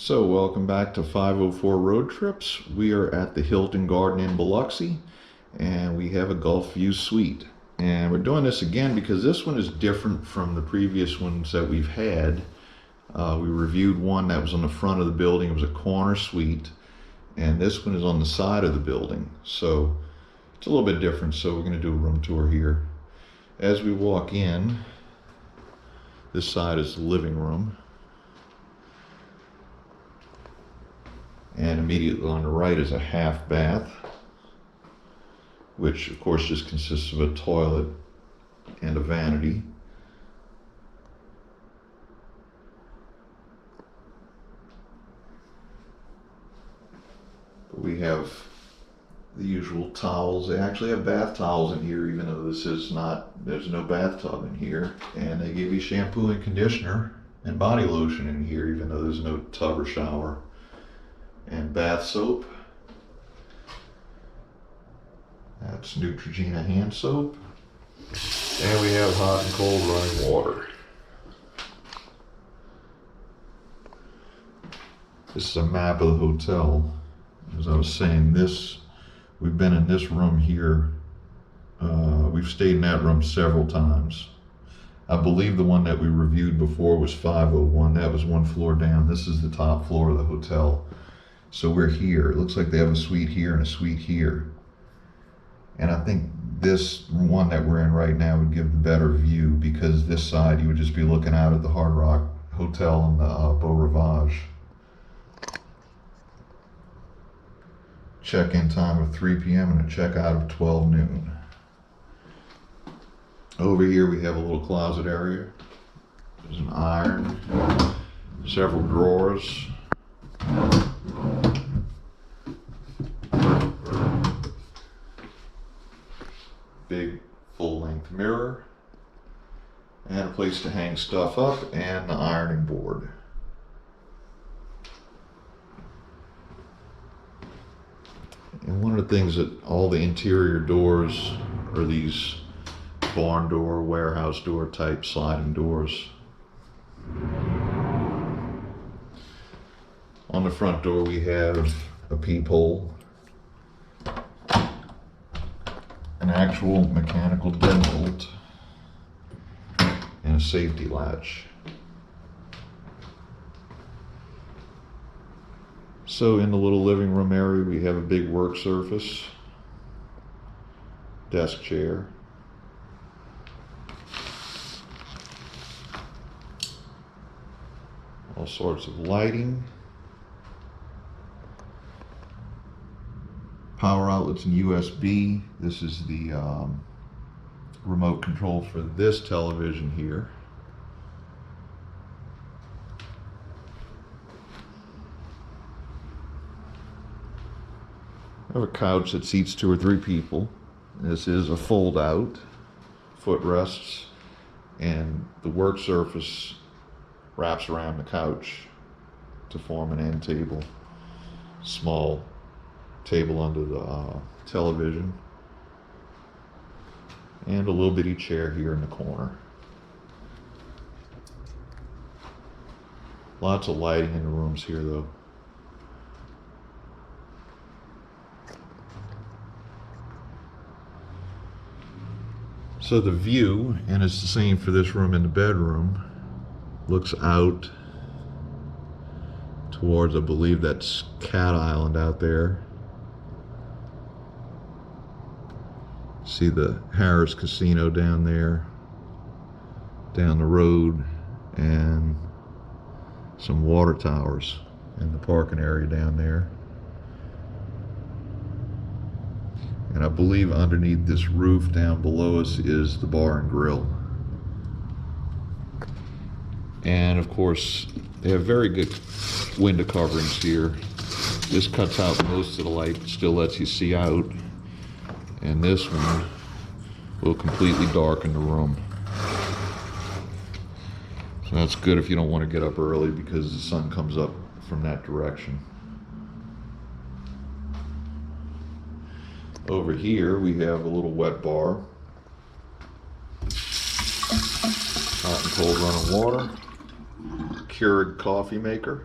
So welcome back to 504 Road Trips. We are at the Hilton Garden Inn, Biloxi, and we have a Gulf View suite. And we're doing this again because this one is different from the previous ones that we've had. We reviewed one that was on the front of the building. It was a corner suite, and this one is on the side of the building. So it's a little bit different, so we're going to do a room tour here. As we walk in, this side is the living room. And immediately on the right is a half bath, which of course just consists of a toilet and a vanity. But we have the usual towels. They actually have bath towels in here, even though this is not, there's no bathtub in here. And they give you shampoo and conditioner and body lotion in here, even though there's no tub or shower. And bath soap. That's Neutrogena hand soap. And we have hot and cold running water. This is a map of the hotel. As I was saying, we've been in this room here. We've stayed in that room several times. I believe the one that we reviewed before was 501. That was one floor down. This is the top floor of the hotel. So we're here. It looks like they have a suite here and a suite here. And I think this one that we're in right now would give the better view, because this side you would just be looking out at the Hard Rock Hotel and the Beau Rivage. Check-in time of 3 p.m. and a check-out of 12 noon. Over here we have a little closet area. There's an iron, several drawers. Big full-length mirror, and a place to hang stuff up, and the ironing board. And one of the things that all the interior doors are these barn door, warehouse door type sliding doors. On the front door we have a peephole, an actual mechanical deadbolt, and a safety latch. So in the little living room area we have a big work surface, desk chair, all sorts of lighting, power outlets and USB. This is the remote control for this television here. I have a couch that seats 2 or 3 people. This is a fold out, footrests, and the work surface wraps around the couch to form an end table. Small table under the television, and a little bitty chair here in the corner. Lots of lighting in the rooms here though. So the view, and it's the same for this room and the bedroom, looks out towards, I believe that's Cat Island out there. See the Harris Casino down there, down the road, and some water towers in the parking area down there. And I believe underneath this roof down below us is the bar and grill. And of course, they have very good window coverings here. This cuts out most of the light, but still lets you see out. And this one will completely darken the room. So that's good if you don't want to get up early, because the sun comes up from that direction. Over here we have a little wet bar, hot and cold running water, Keurig coffee maker,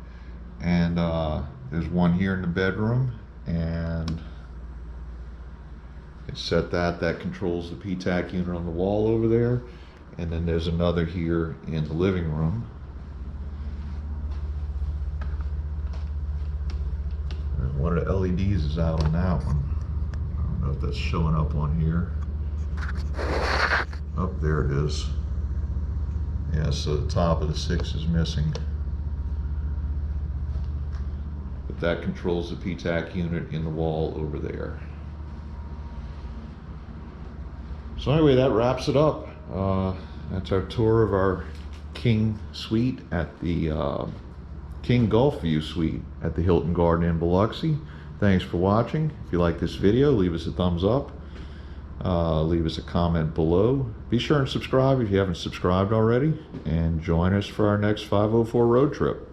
And there's one here in the bedroom, and it's set that controls the PTAC unit on the wall over there. And then there's another here in the living room. And one of the LEDs is out on that one. I don't know if that's showing up on here. Up there it is. Yeah, so the top of the 6 is missing. But that controls the PTAC unit in the wall over there. So anyway, that wraps it up. That's our tour of our King Suite at the King Gulf View Suite at the Hilton Garden Inn, Biloxi. Thanks for watching. If you like this video, leave us a thumbs up. Leave us a comment below. Be sure and subscribe if you haven't subscribed already, and join us for our next 504 road trip.